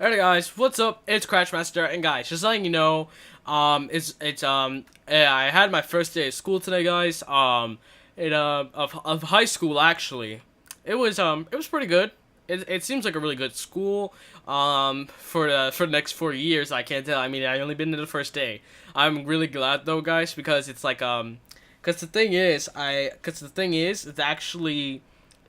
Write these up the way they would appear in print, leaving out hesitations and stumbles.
Alright guys, what's up? It's Crashmaster, and guys, just letting you know, I had my first day of school today, guys. Of high school actually. It was pretty good. It seems like a really good school. For the next 4 years, I can't tell. I mean, I only been to the first day. I'm really glad though, guys, because it's like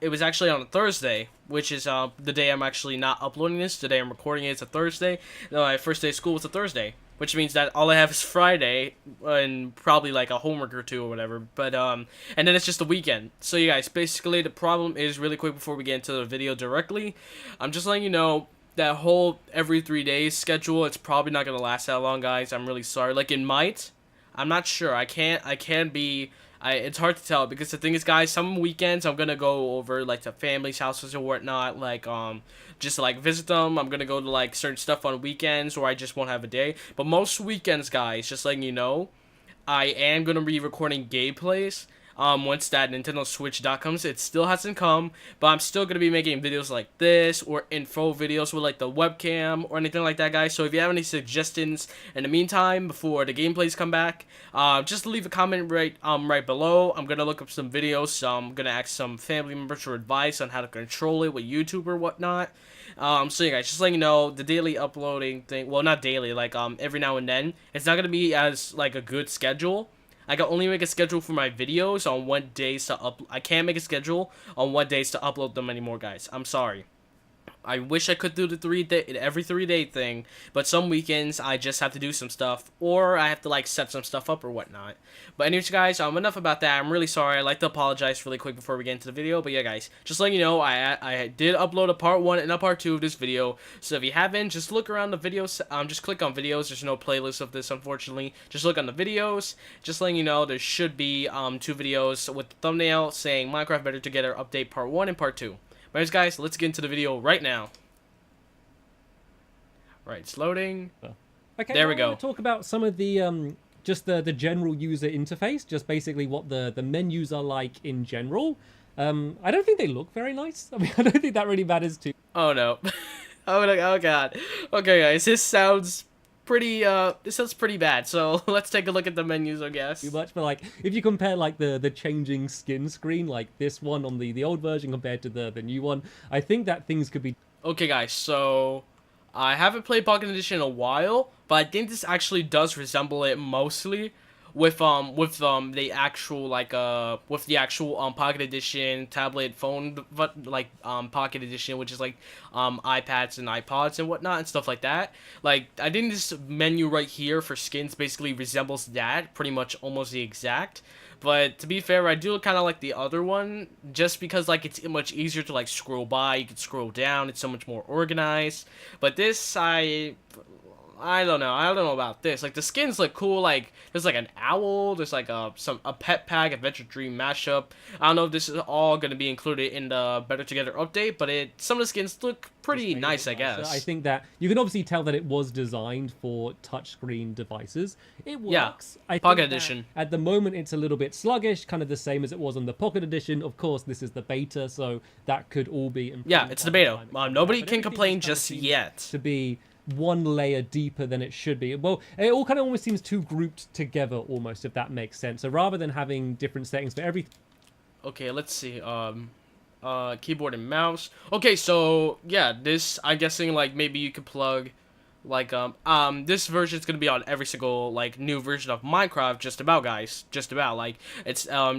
it was actually on a Thursday, which is the day I'm actually not uploading this. The day I'm recording it, it's a Thursday. No, my first day of school was a Thursday, which means that all I have is Friday and probably like a homework or two or whatever. And then it's just the weekend. So you guys, basically the problem is really quick before we get into the video directly. I'm just letting you know that whole every 3 days schedule. It's probably not gonna last that long, guys. I'm really sorry. Like it might. I'm not sure. I can't be. It's hard to tell because the thing is, guys, some weekends I'm gonna go over like to families' houses or whatnot, like just to, like visit them. I'm gonna go to like certain stuff on weekends, or I just won't have a day. But most weekends, guys, just letting you know, I am gonna be recording gameplays. Once that Nintendo Switch dock comes, it still hasn't come, but I'm still gonna be making videos like this or info videos with like the webcam or anything like that, guys. So if you have any suggestions in the meantime before the gameplays come back, just leave a comment right below. I'm gonna look up some videos. So I'm gonna ask some family members for advice on how to control it with YouTube or whatnot. So yeah, guys, just letting you know, the daily uploading thing, well, not daily, like every now and then, it's not gonna be as like a good schedule. I can only make a schedule for my videos on what days to I can't make a schedule on what days to upload them anymore, guys. I'm sorry. I wish I could do the every 3 day thing, but some weekends I just have to do some stuff, or I have to like set some stuff up or whatnot. But anyways, guys, enough about that. I'm really sorry. I'd like to apologize really quick before we get into the video. But yeah, guys, just letting you know, I did upload a part 1 and a part 2 of this video. So if you haven't, just look around the videos. Just click on videos. There's no playlist of this, unfortunately. Just look on the videos. Just letting you know, there should be 2 videos with the thumbnail saying Minecraft Better Together Update Part 1 and Part 2. Anyways, guys, let's get into the video right now. Right, it's loading. Okay, there we go. I want to talk about some of the just the general user interface, just basically what the menus are like in general. I don't think they look very nice. I mean, I don't think that really matters too. Oh no. Oh god. Okay, guys, this sounds pretty bad. So let's take a look at the menus, I guess. Too much, but like if you compare like the changing skin screen, like this one on the old version compared to the new one, I think that things could be. Okay, guys, so I haven't played Pocket Edition in a while, but I think this actually does resemble it mostly with the actual Pocket Edition tablet phone, but like Pocket Edition, which is like iPads and iPods and whatnot and stuff like that. Like I think this menu right here for skins basically resembles that pretty much almost the exact. But to be fair, I do kind of like the other one just because like it's much easier to like scroll by. You can scroll down. It's so much more organized. But this, I don't know. I don't know about this. Like the skins look cool. Like there's like an owl. There's like a pet pack, Adventure Dream mashup. I don't know if this is all gonna be included in the Better Together update, but some of the skins look pretty nice, I guess. I think that you can obviously tell that it was designed for touchscreen devices. It works. Yeah, I Pocket think Edition. At the moment, it's a little bit sluggish, kind of the same as it was on the Pocket Edition. Of course, this is the beta, so that could all be improved. Yeah, it's the beta. Nobody can complain just yet. To be one layer deeper than it should be. Well, it all kind of almost seems too grouped together, almost, if that makes sense. So rather than having different settings for everything. Okay, let's see. Keyboard and mouse. Okay, so yeah, this I'm guessing like maybe you could plug like this version is gonna be on every single like new version of Minecraft, just about, guys, just about. Like it's a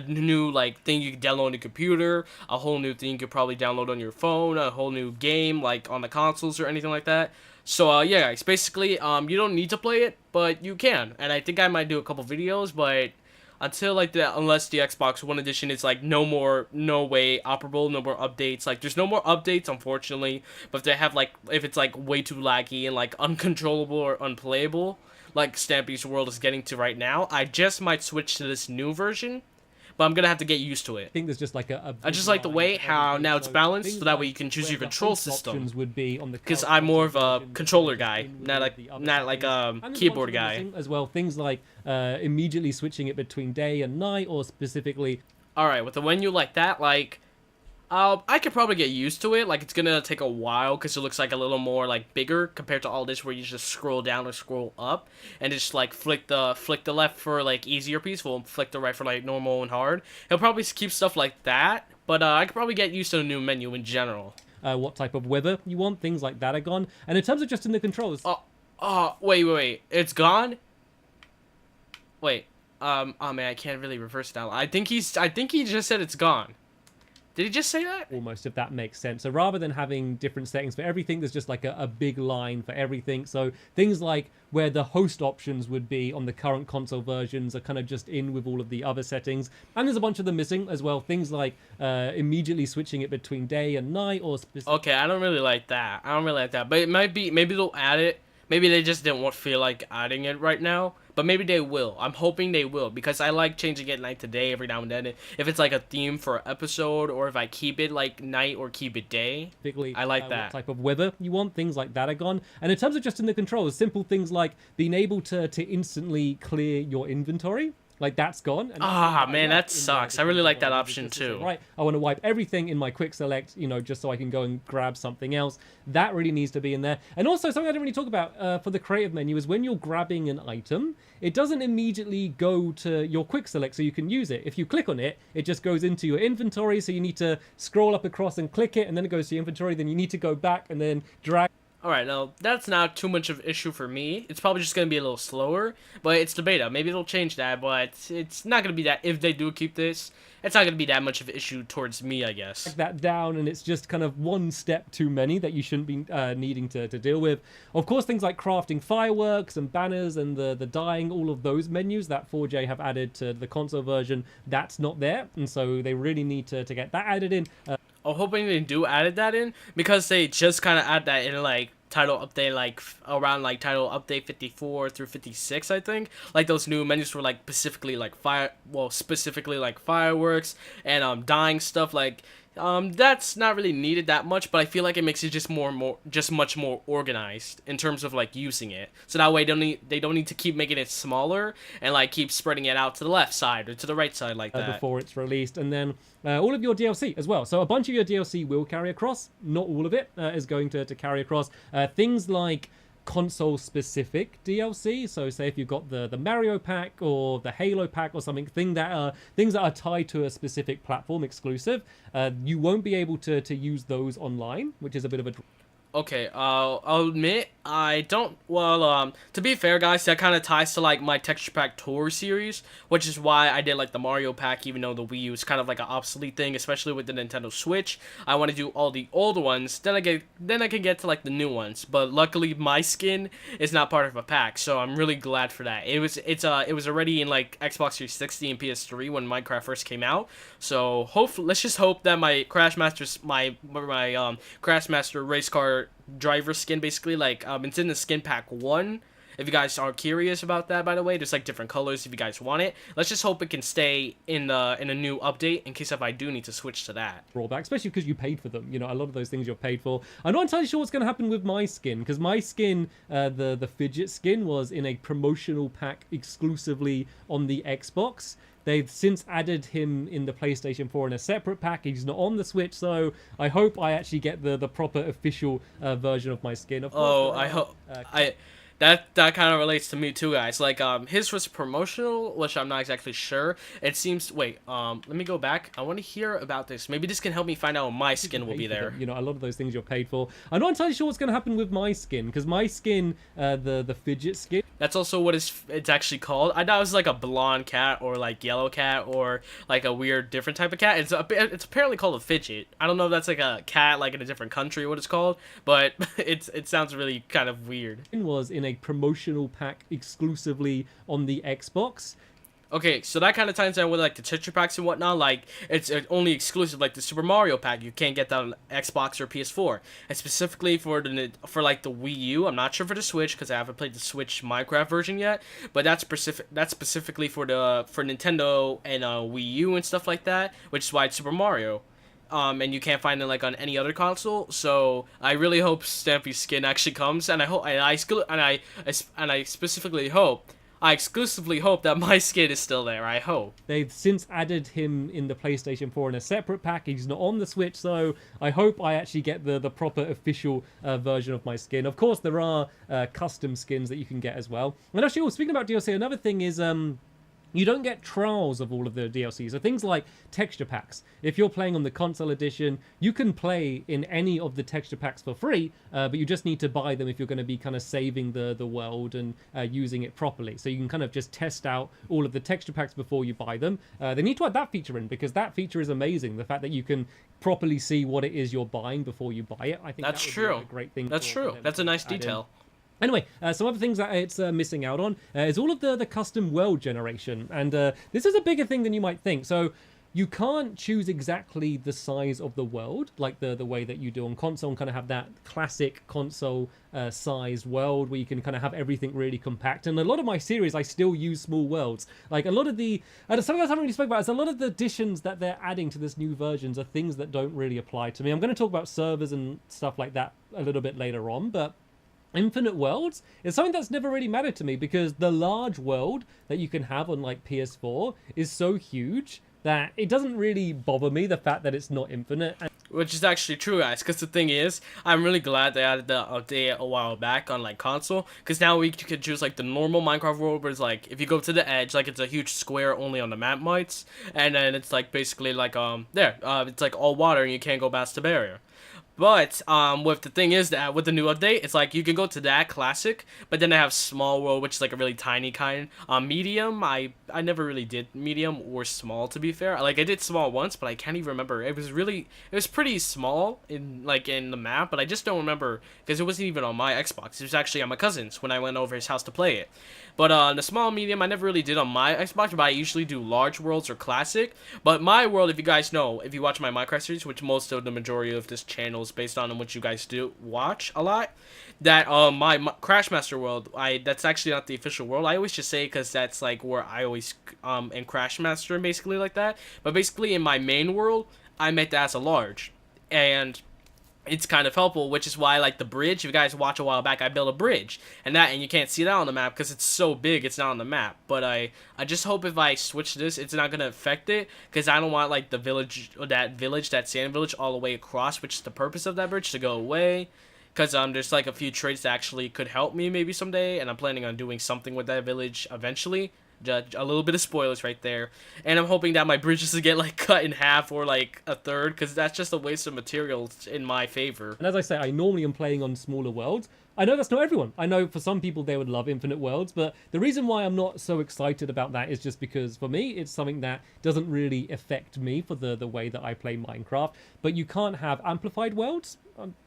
new like thing you can download on your computer, a whole new thing you could probably download on your phone, a whole new game like on the consoles or anything like that. So yeah, guys, basically you don't need to play it, but you can, and I think I might do a couple videos, but until like unless the Xbox One edition is like no way operable, no more updates. Like there's no more updates, unfortunately. But if they have like, if it's like way too laggy and like uncontrollable or unplayable, like Stampy's World is getting to right now, I just might switch to this new version. But I'm gonna have to get used to it. I think there's just like I just like the way how now it's balanced, so that way you can choose your control system. Because I'm more of a controller guy, not like a keyboard guy. As well, things like immediately switching it between day and night, or specifically. All right, with a menu like that, like I could probably get used to it. Like it's gonna take a while because it looks like a little more like bigger compared to all this where you just scroll down or scroll up and just like flick the left for like easy or peaceful, and flick the right for like normal and hard. He'll probably keep stuff like that, but I could probably get used to the new menu in general. What type of weather you want, things like that are gone. And in terms of just in the controls, Wait. It's gone? Wait. Oh man, I can't really reverse it now. I think he just said it's gone. Did he just say that? almost, if that makes sense. So rather than having different settings for everything, there's just like a big line for everything. So things like where the host options would be on the current console versions are kind of just in with all of the other settings. And there's a bunch of them missing as well. Things like immediately switching it between day and night or Okay, I don't really like that. But it might be, maybe they'll add it. Maybe they just didn't feel like adding it right now. But maybe they will. I'm hoping they will because I like changing it night to day every now and then. If it's like a theme for an episode, or if I keep it like night or keep it day, I like that. What type of weather you want, things like that are gone. And in terms of just in the controls, simple things like being able to instantly clear your inventory. Like that's gone. And man, that sucks. I really like that option too. Right, I want to wipe everything in my quick select, just so I can go and grab something else. That really needs to be in there. And also something I didn't really talk about for the creative menu is when you're grabbing an item, it doesn't immediately go to your quick select so you can use it. If you click on it, it just goes into your inventory. So you need to scroll up across and click it, and then it goes to your inventory. Then you need to go back and then drag. Alright, now, that's not too much of an issue for me. It's probably just going to be a little slower, but it's the beta. Maybe they'll change that, but it's not going to be that, if they do keep this, it's not going to be that much of an issue towards me, I guess. That down, and it's just kind of one step too many that you shouldn't be needing to deal with. Of course, things like crafting fireworks and banners and the dyeing, all of those menus that 4J have added to the console version, that's not there, and so they really need to get that added in. I'm hoping they do added that in because they just kind of add that in like title update, like around like title update 54 through 56, I think. Like those new menus for like specifically like fireworks and dyeing stuff. Like that's not really needed that much, but I feel like it makes it just much more organized in terms of like using it. So that way they don't need to keep making it smaller and like keep spreading it out to the left side or to the right side like that before it's released. And then all of your DLC as well. So a bunch of your DLC will carry across. Not all of it is going to carry across. Things like console specific DLC, so say if you've got the Mario pack or the Halo pack or something, things that are tied to a specific platform exclusive, you won't be able to use those online, which is a bit of a Okay, I'll admit, I don't, to be fair, guys, that kind of ties to, like, my Texture Pack Tour series, which is why I did, like, the Mario pack, even though the Wii U is kind of, like, an obsolete thing, especially with the Nintendo Switch. I want to do all the old ones, then I can get to, like, the new ones, but luckily, my skin is not part of a pack, so I'm really glad for that. It was already in, like, Xbox 360 and PS3 when Minecraft first came out, so let's just hope that my Crashmaster race car driver skin, basically, like it's in the skin pack 1. If you guys are curious about that, by the way, there's like different colors if you guys want it. Let's just hope it can stay in a new update in case if I do need to switch to that. Rollback, especially because you paid for them. A lot of those things you're paid for. I'm not entirely sure what's going to happen with my skin, because my skin, the fidget skin, was in a promotional pack exclusively on the Xbox. They've since added him in the PlayStation 4 in a separate pack. He's not on the Switch, so I hope I actually get the proper official version of my skin. Of course, I hope that kind of relates to me too, guys. Like his was promotional, which I'm not exactly sure. It seems. Wait, let me go back. I want to hear about this. Maybe this can help me find out when my skin will be there. A lot of those things you're paid for. I'm not entirely sure what's going to happen with my skin, because my skin, the fidget skin. That's also what it's actually called. I thought it was like a blonde cat or like yellow cat or like a weird different type of cat. It's apparently called a fidget. I don't know if that's like a cat like in a different country what it's called, but it sounds really kind of weird. It was in a promotional pack exclusively on the Xbox. Okay, so that kind of ties in with like the Tetra packs and whatnot. Like it's only exclusive, like the Super Mario pack. You can't get that on Xbox or PS4. And specifically for like the Wii U, I'm not sure for the Switch because I haven't played the Switch Minecraft version yet. But that's specifically for Nintendo and Wii U and stuff like that, which is why it's Super Mario. And you can't find it like on any other console. So I really hope Stampy's skin actually comes, and I specifically hope I exclusively hope that my skin is still there. I hope. They've since added him in the PlayStation 4 in a separate pack. He's not on the Switch, so I hope I actually get the proper official version of my skin. Of course, there are custom skins that you can get as well. And actually, speaking about DLC, another thing is you don't get trials of all of the DLC. So things like texture packs. If you're playing on the console edition, you can play in any of the texture packs for free, but you just need to buy them if you're going to be kind of saving the world and using it properly. So you can kind of just test out all of the texture packs before you buy them. They need to add that feature in because that feature is amazing. The fact that you can properly see what it is you're buying before you buy it. I think that's that would true. Be a great thing. That's true. That's a nice detail. Anyway, some other things that it's missing out on is all of the custom world generation. And this is a bigger thing than you might think. So you can't choose exactly the size of the world like the way that you do on console and kind of have that classic console sized world where you can kind of have everything really compact. And a lot of my series, I still use small worlds. Like a lot of the... something else I haven't really spoke about is a lot of the additions that they're adding to this new versions are things that don't really apply to me. I'm going to talk about servers and stuff like that a little bit later on, but... Infinite worlds is something that's never really mattered to me because the large world that you can have on like PS4 is so huge that it doesn't really bother me, the fact that it's not infinite. Which is actually true, guys, because the thing is, I'm really glad they added the update a while back on like console, because now we could choose like the normal Minecraft world where it's like, if you go to the edge, like it's a huge square only on the map mites, and then it's like basically like, it's like all water and you can't go past the barrier. But with the thing is that with the new update, it's like you can go to that classic, but then I have small world, which is like a really tiny kind. Medium, I never really did medium or small, to be fair. Like I did small once, but I can't even remember. It was pretty small in the map, but I just don't remember because it wasn't even on my Xbox. It was actually on my cousin's when I went over his house to play it. But the small medium I never really did on my Xbox, but I usually do large worlds or classic. But my world, if you guys know, if you watch my Minecraft series, which most of the majority of this channel is based on and what you guys do watch a lot, that my Crashmaster world, that's actually not the official world. I always just say because that's like where I always in Crashmaster and basically like that. But basically in my main world, I make that as a large, and it's kind of helpful, which is why like the bridge, if you guys watch a while back, I built a bridge and you can't see that on the map because it's so big, it's not on the map. But I just hope if I switch this, it's not gonna affect it, because I don't want like the village, that sand village all the way across, which is the purpose of that bridge, to go away. Because there's like a few traits that actually could help me maybe someday, and I'm planning on doing something with that village eventually. A little bit of spoilers right there, and I'm hoping that my bridges to get like cut in half or like a third, because that's just a waste of materials in my favor. And as I say, I normally am playing on smaller worlds. I know that's not everyone. I know for some people they would love Infinite Worlds, but the reason why I'm not so excited about that is just because for me it's something that doesn't really affect me for the way that I play Minecraft. But you can't have amplified worlds.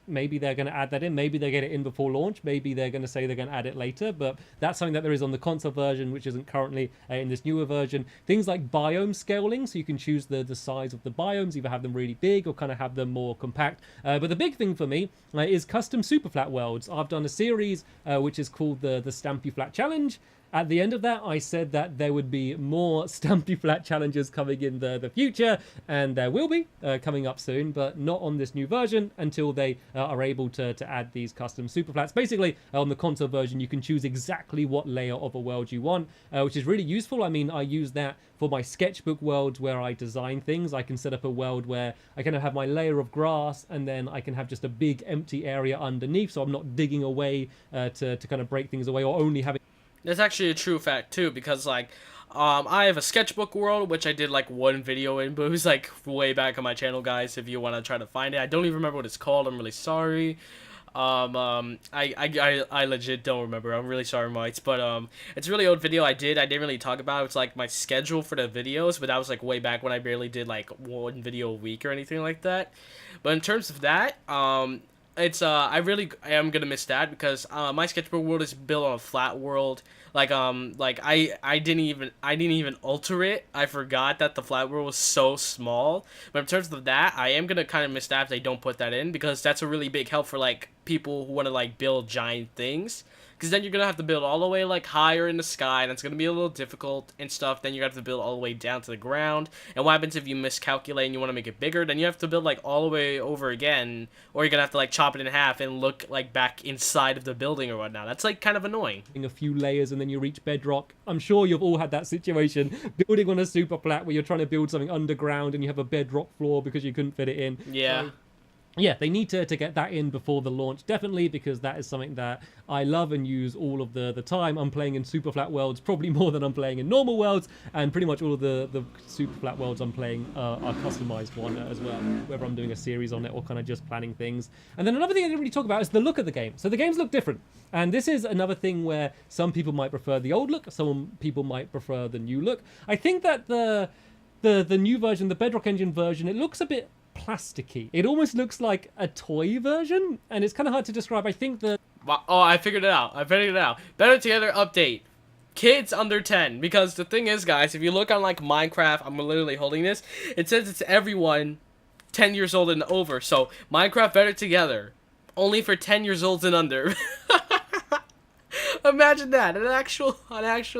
Maybe they're going to add that in. Maybe they get it in before launch. Maybe they're going to say they're going to add it later. But that's something that there is on the console version, which isn't currently in this newer version. Things like biome scaling, so you can choose the size of the biomes, either have them really big or kind of have them more compact. But the big thing for me is custom super flat worlds. I've done a series which is called the Stampy Flat Challenge. At the end of that, I said that there would be more Stampy Flat challenges coming in the future, and there will be coming up soon, but not on this new version until they are able to add these custom super flats. Basically, on the console version, you can choose exactly what layer of a world you want, which is really useful. I mean, I use that for my sketchbook worlds where I design things. I can set up a world where I kind of have my layer of grass, and then I can have just a big empty area underneath, so I'm not digging away to kind of break things away, or only having... That's actually a true fact too, because like I have a sketchbook world which I did like one video in, but it was like way back on my channel, guys, if you want to try to find it. I don't even remember what it's called. I'm really sorry. I legit don't remember. I'm really sorry, mates, but it's a really old video I didn't really talk about it. It's like my schedule for the videos, but that was like way back when I barely did like one video a week or anything like that. But in terms of that, I really am gonna miss that, because my sketchbook world is built on a flat world. Like I didn't even alter it. I forgot that the flat world was so small. But in terms of that, I am gonna kind of miss that if they don't put that in, because that's a really big help for like people who want to like build giant things. Because then you're gonna have to build all the way like higher in the sky, and it's gonna be a little difficult and stuff. Then you're gonna have to build all the way down to the ground. And what happens if you miscalculate and you want to make it bigger? Then you have to build like all the way over again, or you're gonna have to like chop it in half and look like back inside of the building or whatnot. That's like kind of annoying. A few layers and then you reach bedrock. I'm sure you've all had that situation building on a super flat where you're trying to build something underground and you have a bedrock floor because you couldn't fit it in. Yeah. So, yeah, they need to get that in before the launch, definitely, because that is something that I love and use all of the time. I'm playing in super flat worlds probably more than I'm playing in normal worlds, and pretty much all of the super flat worlds I'm playing are customized one as well, whether I'm doing a series on it or kind of just planning things. And then another thing I didn't really talk about is the look of the game. So the games look different, and this is another thing where some people might prefer the old look, some people might prefer the new look. I think that the new version, the Bedrock Engine version, it looks a bit plasticky. It almost looks like a toy version, and it's kind of hard to describe. I think that... Oh, I figured it out. Better Together update. Kids under 10. Because the thing is, guys, if you look on, like, Minecraft, I'm literally holding this, it says it's everyone 10 years old and over. So, Minecraft Better Together. Only for 10 years old and under. Imagine that, an actual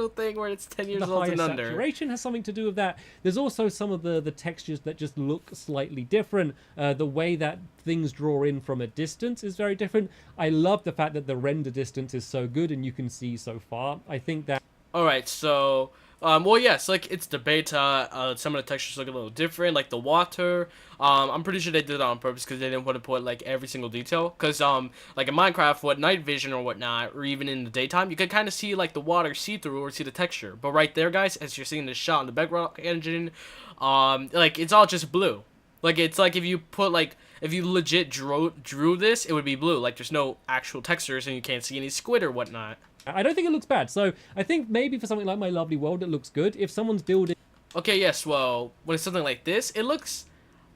thing where it's 10 years old and under. Saturation has something to do with that. There's also some of the textures that just look slightly different. The way that things draw in from a distance is very different. I love the fact that the render distance is so good and you can see so far. I think that... Alright, so... well, yes, like, it's the beta, some of the textures look a little different, like the water, I'm pretty sure they did it on purpose because they didn't want to put, like, every single detail, because, like, in Minecraft, what night vision or whatnot, or even in the daytime, you can kind of see, like, the water see-through or see the texture, but right there, guys, as you're seeing this shot in the Bedrock Engine, like, it's all just blue. Like, it's like if you put, like, if you legit drew this, it would be blue, like, there's no actual textures and you can't see any squid or whatnot. I don't think it looks bad, so I think maybe for something like My Lovely World it looks good. If someone's building... Okay, yes, well, when it's something like this, it looks...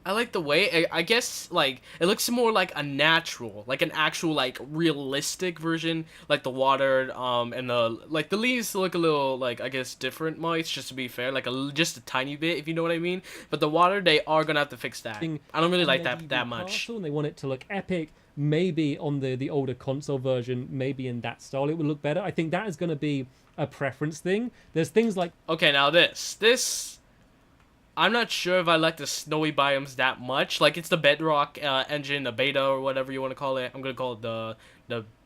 I like the way, I guess, like, it looks more like a natural, like an actual, like, realistic version, like the water, and the, like, the leaves look a little, like, I guess, different, Mice, just to be fair, like, just a tiny bit, if you know what I mean, but the water, they are gonna have to fix that. I don't really like that much. And they want it to look epic. Maybe on the older console version, maybe in that style it would look better. I think that is going to be a preference thing. There's things like... Okay, now this... I'm not sure if I like the snowy biomes that much. Like, it's the Bedrock engine, the beta, or whatever you want to call it. I'm going to call it the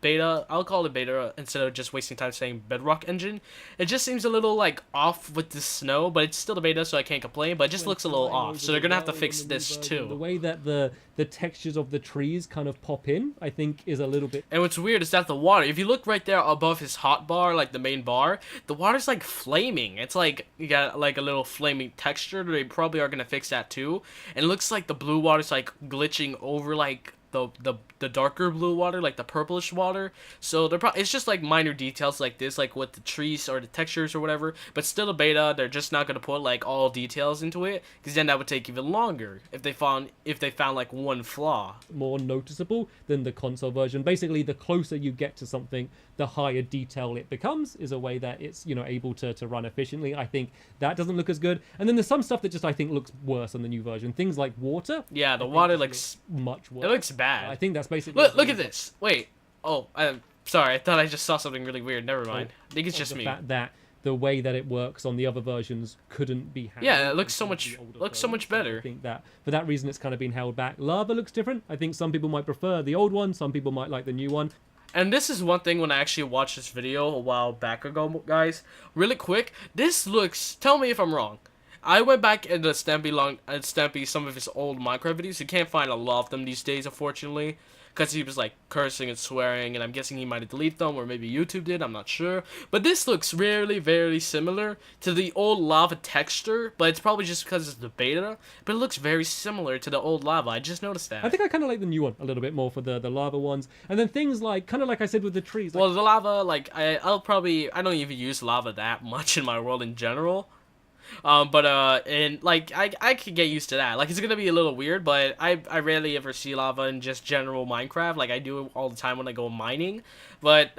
beta. I'll call it beta instead of just wasting time saying Bedrock Engine. It just seems a little, like, off with the snow, but it's still the beta, so I can't complain, but it just looks a little off. So they're going to have to fix this, too. The way that the textures of the trees kind of pop in, I think, is a little bit... And what's weird is that the water, if you look right there above his hotbar, like the main bar, the water's, like, flaming. It's like, you got, like, a little flaming texture. They probably are going to fix that, too. And it looks like the blue water's, like, glitching over, like... the darker blue water, like the purplish water. So it's just like minor details like this, like with the trees or the textures or whatever, but still a beta. They're just not gonna put like all details into it, because then that would take even longer if they found like one flaw. More noticeable than the console version. Basically, the closer you get to something, the higher detail it becomes, is a way that it's, you know, able to run efficiently. I think that doesn't look as good. And then there's some stuff that just I think looks worse on the new version. Things like water. Yeah, the water looks much worse. It looks bad. I think that's basically... Look at this. Wait. Oh, I'm sorry. I thought I just saw something really weird. Never mind. I think it's just me. Fact that the way that it works on the other versions couldn't be handled. Yeah, it looks so much better. I think that for that reason it's kind of been held back. Lava looks different. I think some people might prefer the old one. Some people might like the new one. And this is one thing when I actually watched this video a while back ago, guys. Really quick, this looks... Tell me if I'm wrong. I went back into Stampy some of his old Minecraft videos. You can't find a lot of them these days, unfortunately, because he was like cursing and swearing, and I'm guessing he might have deleted them, or maybe YouTube did, I'm not sure. But this looks really very similar to the old lava texture, but it's probably just because it's the beta, but it looks very similar to the old lava. I just noticed that. I think I kind of like the new one a little bit more for the lava ones. And then things like, kind of like I said with the trees. Like... Well, the lava, like, I don't even use lava that much in my world in general. And like I could get used to that. Like, it's gonna be a little weird, but I rarely ever see lava in just general Minecraft. Like, I do it all the time when I go mining. But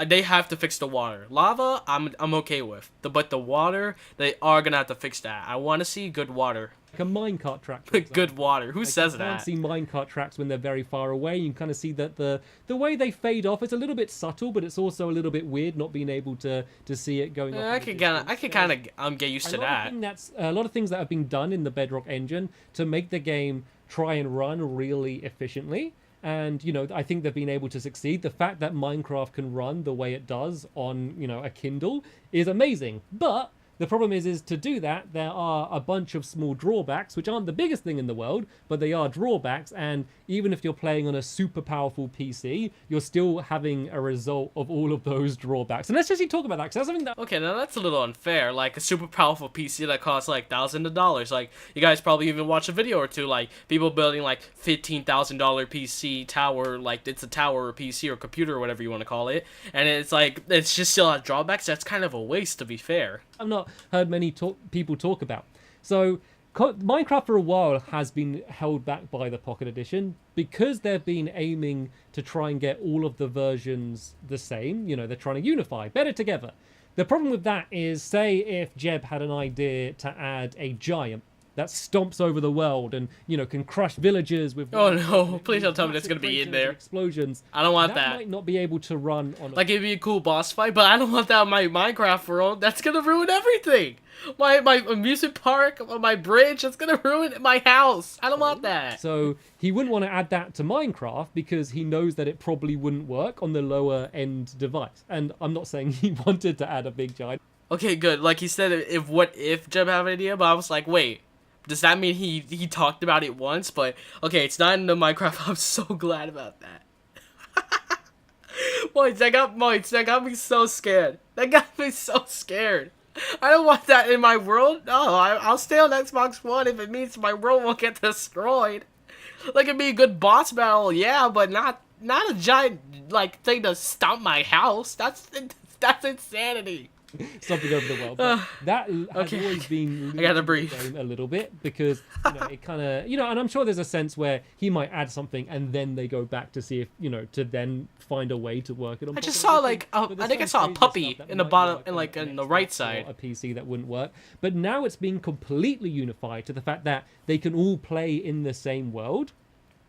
they have to fix the water. Lava, I'm okay with. But the water, they are gonna have to fix that. I want to see good water. Like a minecart track. For example. Good water. Who Like, says you can't that? see minecart tracks when they're very far away. You can kind of see that the way they fade off, it's a little bit subtle, but it's also a little bit weird not being able to see it going off. I could kind of get used to that. A lot of things that have been done in the Bedrock engine to make the game try and run really efficiently. And, you know, I think they've been able to succeed. The fact that Minecraft can run the way it does on, you know, a Kindle is amazing. But the problem is to do that, there are a bunch of small drawbacks, which aren't the biggest thing in the world, but they are drawbacks. And even if you're playing on a super powerful PC, you're still having a result of all of those drawbacks. And let's just talk about that, because that's something that... Okay, now that's a little unfair. Like, a super powerful PC that costs, like, thousands of dollars. Like, you guys probably even watch a video or two, like, people building, like, $15,000 PC tower, like, it's a tower or PC or computer or whatever you want to call it. And it's, like, it's just still has drawbacks. That's kind of a waste, to be fair. I've not heard many people talk about. So Minecraft for a while has been held back by the Pocket Edition because they've been aiming to try and get all of the versions the same. You know, they're trying to unify better together. The problem with that is, say if Jeb had an idea to add a giant that stomps over the world and, you know, can crush villagers with... Oh no, please don't tell me that's going to be in there. Explosions. I don't want that. Might not be able to run on... Like, it'd be a cool boss fight, but I don't want that in my Minecraft world. That's going to ruin everything. My amusement park, my bridge, that's going to ruin my house. I don't want that. So he wouldn't want to add that to Minecraft because he knows that it probably wouldn't work on the lower end device. And I'm not saying he wanted to add a big giant. Okay, good. Like he said, if Jeb had an idea, but I was like, wait. Does that mean he talked about it once? But, okay, it's not in the Minecraft. I'm so glad about that. Moits, that got me so scared. That got me so scared. I don't want that in my world. No, I'll stay on Xbox One if it means my world won't get destroyed. Like, it'd be a good boss battle, yeah, but not a giant, like, thing to stomp my house. That's insanity. Something over the world. But that has always been I gotta breathe a little bit because, you know, it kind of, you know, and I'm sure there's a sense where he might add something and then they go back to see if, you know, to then find a way to work it on. I just saw like I think I saw a puppy in the bottom and like in the right side. A PC that wouldn't work, but now it's been completely unified to the fact that they can all play in the same world.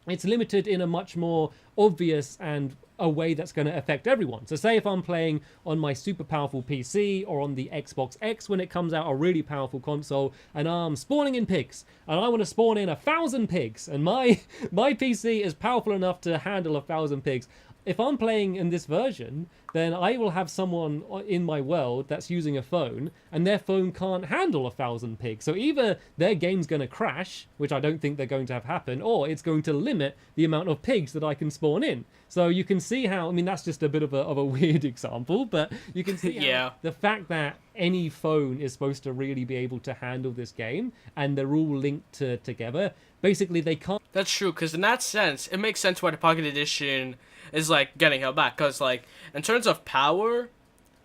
It's limited in a much more obvious and a way that's going to affect everyone. So say if I'm playing on my super powerful PC or on the Xbox X when it comes out, a really powerful console, and I'm spawning in pigs, and I want to spawn in 1,000 pigs, and my PC is powerful enough to handle 1,000 pigs. If I'm playing in this version, then I will have someone in my world that's using a phone, and their phone can't handle 1,000 pigs. So either their game's going to crash, which I don't think they're going to have happen, or it's going to limit the amount of pigs that I can spawn in. So you can see how, I mean, that's just a bit of a weird example, but you can see how the fact that any phone is supposed to really be able to handle this game, and they're all linked together, basically they can't... That's true, because in that sense, it makes sense why the Pocket Edition is like getting held back, because like in terms of power,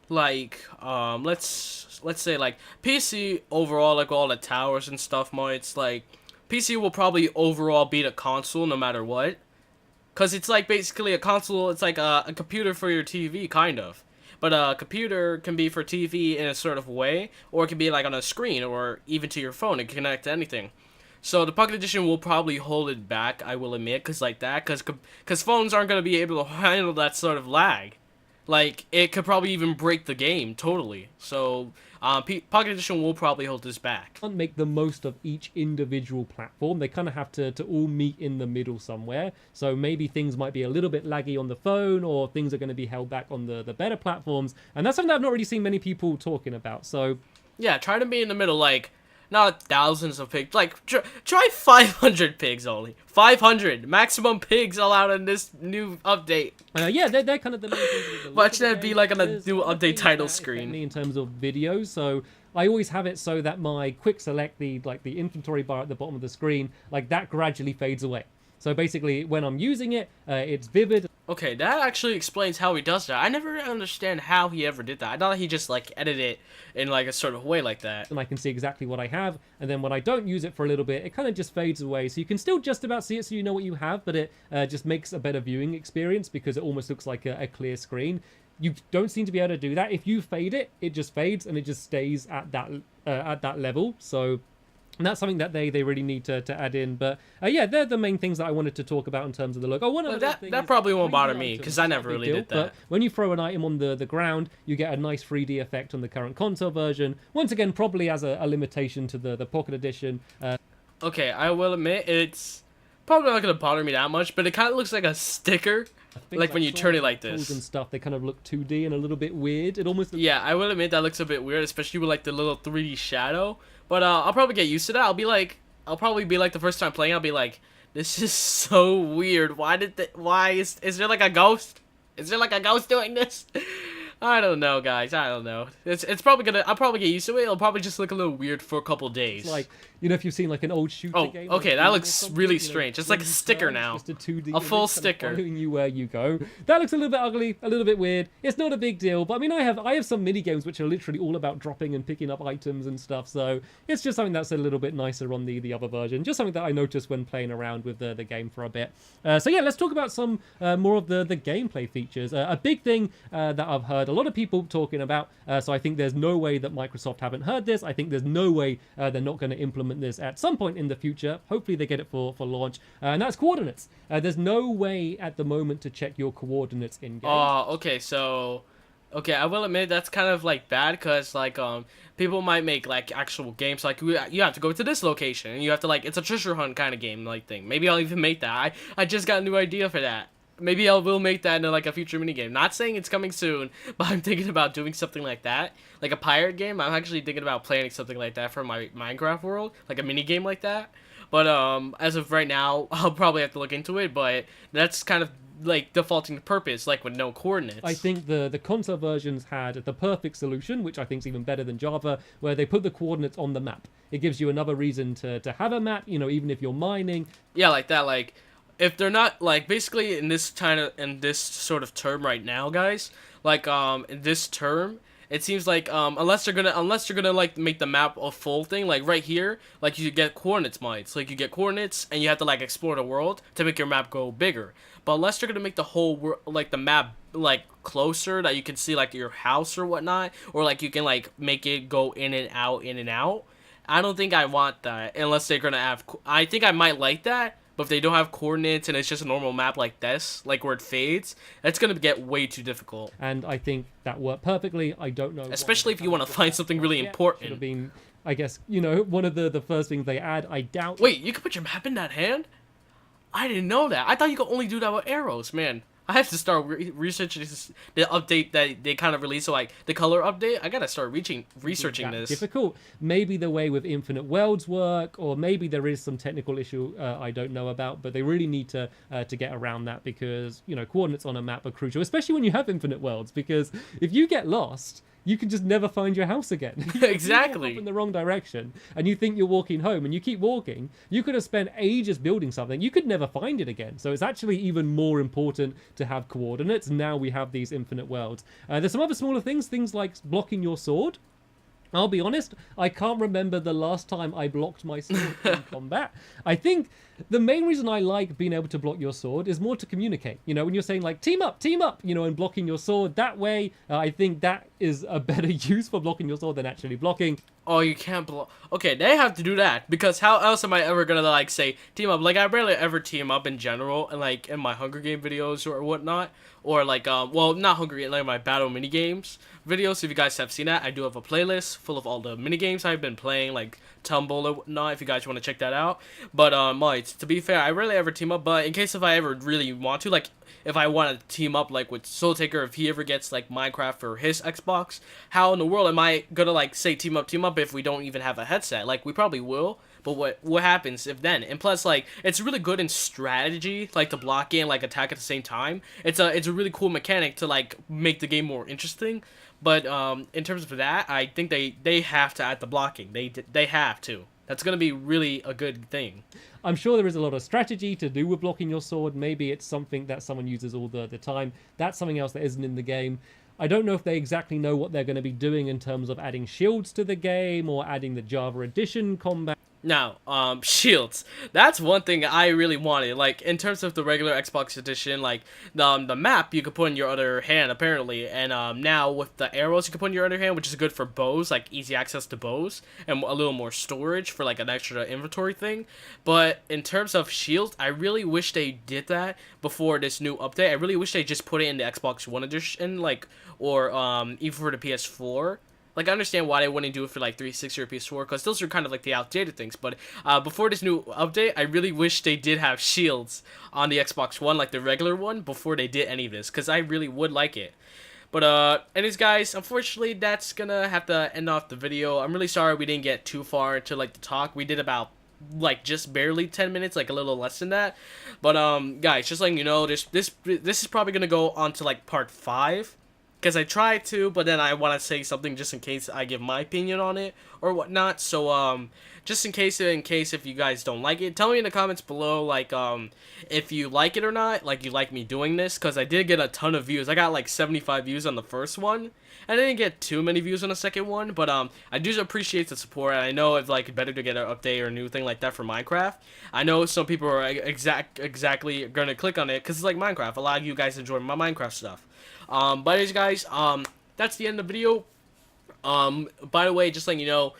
like let's say like PC overall, like all the towers and stuff, it's like PC will probably overall beat a console no matter what, because it's like basically a console, it's like a computer for your TV kind of, but a computer can be for TV in a sort of way, or it can be like on a screen or even to your phone. It can connect to anything. So the Pocket Edition will probably hold it back, I will admit, because phones aren't going to be able to handle that sort of lag. Like, it could probably even break the game, totally. So, Pocket Edition will probably hold this back. Can't make the most of each individual platform. They kind of have to all meet in the middle somewhere. So maybe things might be a little bit laggy on the phone, or things are going to be held back on the better platforms. And that's something that I've not really seen many people talking about, so... Yeah, try to be in the middle, like... Not thousands of pigs. Like, try 500 pigs only. 500. Maximum pigs allowed in this new update. Yeah, they're kind of the main things. Watch that be like on a new update title screen. In terms of videos, so I always have it so that my quick select, the inventory bar at the bottom of the screen, like that gradually fades away. So basically, when I'm using it, it's vivid. Okay, that actually explains how he does that. I never understand how he ever did that. I thought he just, like, edited it in, like, a sort of way like that. And I can see exactly what I have, and then when I don't use it for a little bit, it kind of just fades away. So you can still just about see it so you know what you have, but it just makes a better viewing experience because it almost looks like a clear screen. You don't seem to be able to do that. If you fade it, it just fades, and it just stays at that level. So... And that's something that they really need to add in. But yeah, they're the main things that I wanted to talk about in terms of the look. Oh, one other thing That is probably won't 3D bother me items. because I It's not a never big really deal, did that. But when you throw an item on the ground, you get a nice 3D effect on the current console version. Once again, probably as a limitation to the Pocket Edition. Okay, I will admit it's probably not gonna bother me that much, but it kind of looks like a sticker, Things like when you swords turn it and like tools and this. stuff, they kind of look 2D and a little bit weird. It almost Yeah, I will admit that looks a bit weird, especially with like the little 3D shadow. But I'll probably get used to that. I'll probably be like the first time playing, I'll be like, this is so weird. Why is there like a ghost? Is there like a ghost doing this? I don't know, guys. I don't know. It's probably gonna. I'll probably get used to it. It'll probably just look a little weird for a couple days. like, you know, if you've seen like an old shooter Oh, game. okay, like that Doom or looks something, really you know, strange. It's when like a you sticker turn, now. It's just a 2D A full image kind of sticker. following you where you go. That looks a little bit ugly, a little bit weird. It's not a big deal, but I mean, I have some mini games which are literally all about dropping and picking up items and stuff. So it's just something that's a little bit nicer on the other version. Just something that I noticed when playing around with the game for a bit. So yeah, let's talk about some more of the gameplay features. A big thing that I've heard a lot of people talking about. So I think there's no way that Microsoft haven't heard this. I think there's no way they're not going to implement this at some point in the future. Hopefully they get it for launch. And that's coordinates. There's no way at the moment to check your coordinates in game. Okay, so, okay, I will admit that's kind of like bad because like people might make like actual games like you have to go to this location and you have to like it's a treasure hunt kind of game like thing. Maybe I'll even make that. I just got a new idea for that. Maybe I will make that into like a future minigame. Not saying it's coming soon, but I'm thinking about doing something like that. Like a pirate game. I'm actually thinking about planning something like that for my Minecraft world. Like a minigame like that. But as of right now, I'll probably have to look into it, but that's kind of like defaulting the purpose, like with no coordinates. I think the console versions had the perfect solution, which I think is even better than Java, where they put the coordinates on the map. It gives you another reason to have a map, you know, even if you're mining. Yeah, like that, like if they're not like basically in this sort of term right now, guys, like in this term, it seems like unless they're gonna like make the map a full thing, like right here, like you get coordinates mines, like you get coordinates and you have to like explore the world to make your map go bigger. But unless they're gonna make the whole like the map like closer that you can see like your house or whatnot, or like you can like make it go in and out, in and out. I don't think I want that unless they're gonna have. I think I might like that, but if they don't have coordinates and it's just a normal map like this, like where it fades, that's gonna get way too difficult. And I think that worked perfectly. I don't know. Especially if you want to find something really Should have important. been, I guess, you know, one of the first things they add. I doubt. Wait, you can put your map in that hand? I didn't know that. I thought you could only do that with arrows, man. I have to start researching the update that they kind of released, so like the color update. I gotta start researching that this. difficult. Maybe the way with infinite worlds work, or maybe there is some technical issue I don't know about. But they really need to get around that because you know coordinates on a map are crucial, especially when you have infinite worlds. Because if you get lost, you can just never find your house again. Exactly. You walk off in the wrong direction, and you think you're walking home, and you keep walking. You could have spent ages building something. You could never find it again. So it's actually even more important to have coordinates. Now we have these infinite worlds. There's some other smaller things like blocking your sword. I'll be honest, I can't remember the last time I blocked my sword in combat. I think the main reason I like being able to block your sword is more to communicate. You know, when you're saying like team up, you know, and blocking your sword that way, I think that is a better use for blocking your sword than actually blocking. Oh, you can't block. Okay, they have to do that because how else am I ever gonna like say team up? Like I rarely ever team up in general, and like in my Hunger Game videos or whatnot, or like well not Hunger Game, like my battle mini games videos. If you guys have seen that, I do have a playlist full of all the mini games I've been playing, like Tumble or whatnot. If you guys want to check that out, but to be fair, I rarely ever team up. But in case if I ever really want to, like if I want to team up like with Soul Taker, if he ever gets like Minecraft for his Xbox, how in the world am I gonna like say team up if we don't even have a headset? Like we probably will, but what happens if then? And plus like it's really good in strategy, like to block and like attack at the same time. It's a really cool mechanic to like make the game more interesting. But in terms of that, I think they have to add the blocking. They have to. That's going to be really a good thing. I'm sure there is a lot of strategy to do with blocking your sword. Maybe it's something that someone uses all the time. That's something else that isn't in the game. I don't know if they exactly know what they're going to be doing in terms of adding shields to the game or adding the Java Edition combat. Now, shields. That's one thing I really wanted. Like, in terms of the regular Xbox edition, like, the map you could put in your other hand, apparently. And, now with the arrows you can put in your other hand, which is good for bows, like, easy access to bows. And a little more storage for, like, an extra inventory thing. But in terms of shields, I really wish they did that before this new update. I really wish they just put it in the Xbox One edition, like, or, even for the PS4. Like, I understand why they wouldn't do it for, like, 360 or PS4, because those are kind of, like, the outdated things. But before this new update, I really wish they did have shields on the Xbox One, like the regular one, before they did any of this, because I really would like it. But, anyways, guys, unfortunately, that's gonna have to end off the video. I'm really sorry we didn't get too far into, like, the talk. We did about, like, just barely 10 minutes, like, a little less than that. But, guys, just letting you know, this is probably gonna go on to, like, part 5. Because I tried to, but then I want to say something just in case I give my opinion on it or whatnot. So, just in case if you guys don't like it, tell me in the comments below, like, if you like it or not, like, you like me doing this, because I did get a ton of views. I got, like, 75 views on the first one, and I didn't get too many views on the second one, but, I do appreciate the support, and I know it's, like, better to get an update or a new thing like that for Minecraft. I know some people are exactly gonna click on it, because it's like Minecraft. A lot of you guys enjoy my Minecraft stuff. But anyways, guys, that's the end of the video. By the way, just letting you know,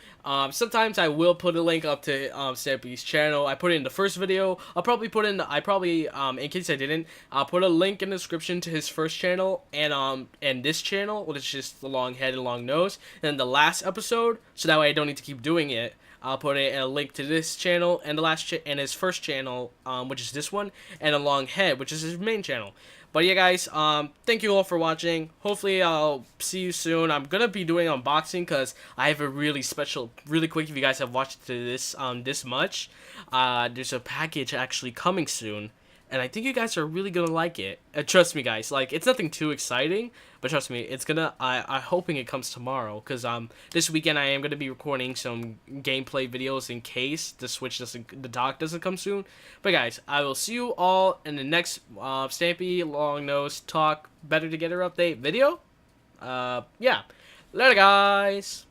sometimes I will put a link up to, Stampy's channel. I put it in the first video. I'll probably put in, in case I didn't, I'll put a link in the description to his first channel, and this channel, which is just the long head and long nose, and the last episode, so that way I don't need to keep doing it. I'll put a link to this channel and and his first channel, which is this one, and a long head, which is his main channel. But yeah, guys, thank you all for watching. Hopefully, I'll see you soon. I'm gonna be doing unboxing because I have a really special, really quick. If you guys have watched this this much, there's a package actually coming soon, and I think you guys are really gonna like it. Trust me, guys. Like, it's nothing too exciting, but trust me, it's gonna. I'm hoping it comes tomorrow, because this weekend I am gonna be recording some gameplay videos in case the dock doesn't come soon. But guys, I will see you all in the next Stampy Long Nose Talk Better Together update video. Yeah, later, guys.